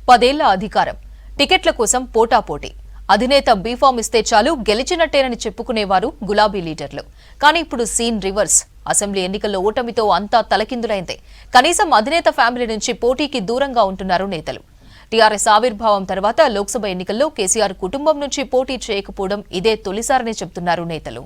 10 ఏళ్ల అధికారం, టికెట్ల కోసం పోటాపోటీ. అధినేత బీఫామ్ ఇస్తే చాలు గెలిచినట్టేనని చెప్పుకునేవారు గులాబీ లీడర్లు. కానీ ఇప్పుడు సీన్ రివర్స్. అసెంబ్లీ ఎన్నికల్లో ఓటమితో అంతా తలకిందులైంది. కనీసం అధినేత ఫ్యామిలీ నుంచి పోటీకి దూరంగా ఉంటున్నారు నేతలు. టీఆర్ఎస్ ఆవిర్భావం తర్వాత లోక్సభ ఎన్నికల్లో కేసీఆర్ కుటుంబం నుంచి పోటీ చేయకపోవడం ఇదే తొలిసారని చెబుతున్నారు నేతలు.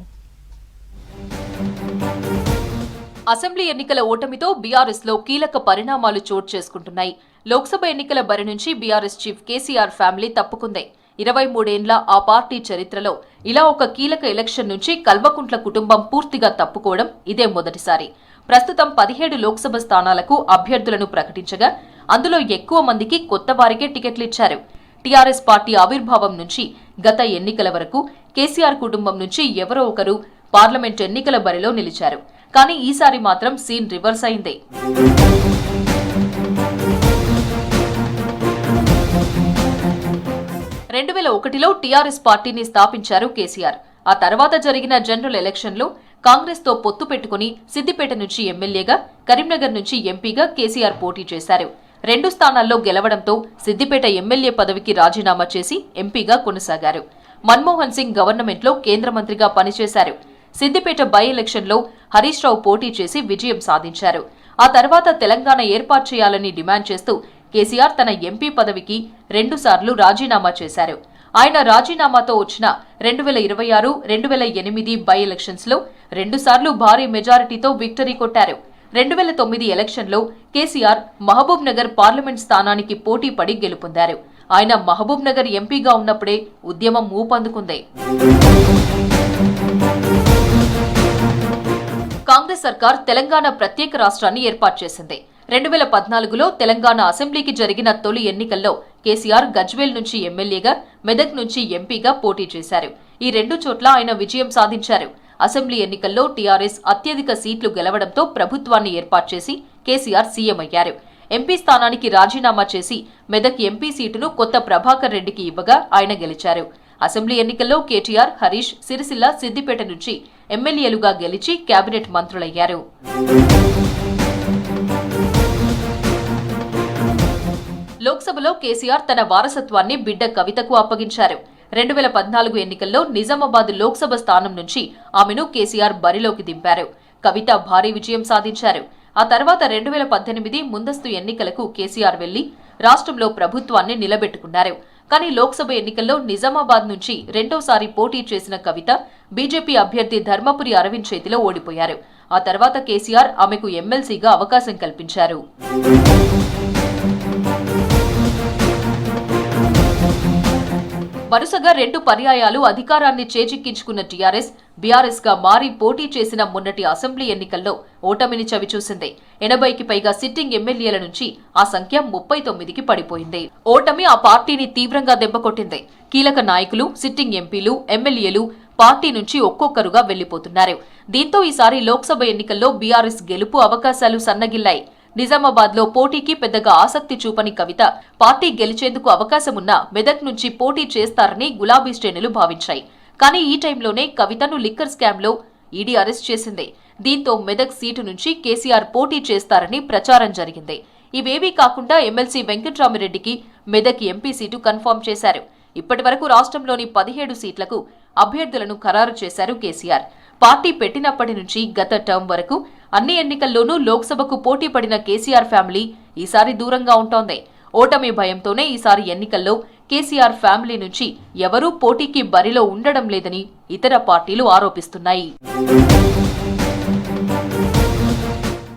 అసెంబ్లీ ఎన్నికల ఓటమితో బీఆర్ఎస్ లో కీలక పరిణామాలు చోటు చేసుకుంటున్నాయి. లోక్సభ ఎన్నికల బరి నుంచి బీఆర్ఎస్ చీఫ్ కేసీఆర్ ఫ్యామిలీ తప్పుకుంది. 23 ఏళ్ల ఆ పార్టీ చరిత్రలో ఇలా ఒక కీలక ఎలక్షన్ నుంచి కల్వకుంట్ల కుటుంబం పూర్తిగా తప్పుకోవడం ఇదే మొదటిసారి. ప్రస్తుతం 17 లోక్సభ స్థానాలకు అభ్యర్థులను ప్రకటించగా అందులో ఎక్కువ మందికి కొత్త వారికే టికెట్లిచ్చారు. టీఆర్ఎస్ పార్టీ ఆవిర్భావం నుంచి గత ఎన్నికల వరకు కేసీఆర్ కుటుంబం నుంచి ఎవరో ఒకరు పార్లమెంట్ ఎన్నికల బరిలో నిలిచారు. కానీ ఈసారి మాత్రం సీన్ రివర్స్ అయింది. 2001లో టీఆర్ఎస్ పార్టీని స్థాపించారు కేసీఆర్. ఆ తర్వాత జరిగిన జనరల్ ఎలక్షన్లో కాంగ్రెస్ తో పొత్తు పెట్టుకుని సిద్దిపేట నుంచి ఎమ్మెల్యేగా, కరీంనగర్ నుంచి ఎంపీగా కేసీఆర్ పోటీ చేశారు. 2 స్థానాల్లో గెలవడంతో సిద్దిపేట ఎమ్మెల్యే పదవికి రాజీనామా చేసి ఎంపీగా కొనసాగారు. మన్మోహన్ సింగ్ గవర్నమెంట్లో కేంద్ర మంత్రిగా పనిచేశారు. సిద్దిపేట బై ఎలక్షన్లో హరీష్ రావు పోటీ చేసి విజయం సాధించారు. ఆ తర్వాత తెలంగాణ ఏర్పాటు చేయాలని డిమాండ్ చేస్తూ కేసీఆర్ తన ఎంపీ పదవికి 2 సార్లు రాజీనామా చేశారు. ఆయన రాజీనామాతో వచ్చిన 2026, 2008 బై ఎలక్షన్స్ లో 2 సార్లు భారీ మెజారిటీతో విక్టరీ కొట్టారు. 2009 ఎలక్షన్లో కేసీఆర్ మహబూబ్ నగర్ పార్లమెంట్ స్థానానికి పోటీ పడి గెలుపొందారు. ఆయన మహబూబ్ నగర్ ఎంపీగా ఉన్నప్పుడే ఉద్యమం ఊపందుకుంది. కాంగ్రెస్ సర్కార్ తెలంగాణ ప్రత్యేక రాష్ట్రాన్ని ఏర్పాటు చేసింది. 2014లో తెలంగాణ అసెంబ్లీకి జరిగిన తొలి ఎన్నికల్లో కేసీఆర్ గజ్వేల్ నుంచి ఎమ్మెల్యేగా, మెదక్ నుంచి ఎంపీగా పోటీ చేశారు. ఈ 2 చోట్ల ఆయన విజయం సాధించారు. అసెంబ్లీ ఎన్నికల్లో టీఆర్ఎస్ అత్యధిక సీట్లు గెలవడంతో ప్రభుత్వాన్ని ఏర్పాటు చేసి కేసీఆర్ సీఎం అయ్యారు. ఎంపీ స్థానానికి రాజీనామా చేసి మెదక్ ఎంపీ సీటును కొత్త ప్రభాకర్ రెడ్డికి ఇవ్వగా ఆయన గెలిచారు. అసెంబ్లీ ఎన్నికల్లో కేటీఆర్, హరీష్ సిరిసిల్ల, సిద్దిపేట నుంచి ఎమ్మెల్యేలుగా గెలిచి కేబినెట్ మంత్రులయ్యారు. లోక్సభలో కేసీఆర్ తన వారసత్వాన్ని బిడ్డ కవితకు అప్పగించారు. 2014 ఎన్నికల్లో నిజామాబాద్ లోక్సభ స్థానం నుంచి ఆమెను కేసీఆర్ బరిలోకి దింపారు. కవిత భారీ విజయం సాధించారు. ఆ తర్వాత 2018 ముందస్తు ఎన్నికలకు కేసీఆర్ వెళ్లి రాష్ట్రంలో ప్రభుత్వాన్ని నిలబెట్టుకున్నారు. కానీ లోక్సభ ఎన్నికల్లో నిజామాబాద్ నుంచి రెండోసారి పోటీ చేసిన కవిత బీజేపీ అభ్యర్థి ధర్మపురి అరవింద్ చేతిలో ఓడిపోయారు. ఆ తర్వాత కేసీఆర్ ఆమెకు ఎమ్మెల్సీగా అవకాశం కల్పించారు. వరుసగా 2 పర్యాయాలు అధికారాన్ని చేజిక్కించుకున్న టీఆర్ఎస్ బీఆర్ఎస్ గా మారి పోటీ చేసిన మొన్నటి అసెంబ్లీ ఎన్నికల్లో ఓటమిని చవిచూసింది. 80కి పైగా సిట్టింగ్ ఎమ్మెల్యేల నుంచి ఆ సంఖ్య 39కి పడిపోయింది. ఓటమి ఆ పార్టీని తీవ్రంగా దెబ్బకొట్టింది. కీలక నాయకులు, సిట్టింగ్ ఎంపీలు, ఎమ్మెల్యేలు పార్టీ నుంచి ఒక్కొక్కరుగా వెళ్లిపోతున్నారు. దీంతో ఈసారి లోక్సభ ఎన్నికల్లో బీఆర్ఎస్ గెలుపు అవకాశాలు సన్నగిల్లాయి. నిజామాబాద్ లో పోటీకి పెద్దగా ఆసక్తి చూపని కవిత పార్టీ గెలిచేందుకు అవకాశమున్నా మెదక్ నుంచి పోటీ చేస్తారని గులాబీ శ్రేణులు భావించాయి. కానీ ఈ టైంలోనే కవితను లిక్కర్ స్కామ్ లో ఈడీ అరెస్ట్ చేసింది. దీంతో మెదక్ సీటు నుంచి కేసీఆర్ పోటీ చేస్తారని ప్రచారం జరిగింది. ఇవేవీ కాకుండా ఎమ్మెల్సీ వెంకట్రామిరెడ్డికి మెదక్ ఎంపీ సీటు కన్ఫర్మ్ చేశారు. ఇప్పటి వరకు రాష్ట్రంలోని 17 సీట్లకు అభ్యర్థులను ఖరారు చేశారు కేసీఆర్. పార్టీ పెట్టినప్పటి నుంచి గత టర్మ్ వరకు అన్ని ఎన్నికల్లోనూ లోక్సభకు పోటీ పడిన కేసీఆర్ ఫ్యామిలీ ఈసారి దూరంగా ఉంటోంది. ఓటమి భయంతోనే ఈసారి ఎన్నికల్లో కేసీఆర్ ఫ్యామిలీ నుంచి ఎవరూ పోటీకి బరిలో ఉండడం లేదని ఇతర పార్టీలు ఆరోపిస్తున్నాయి.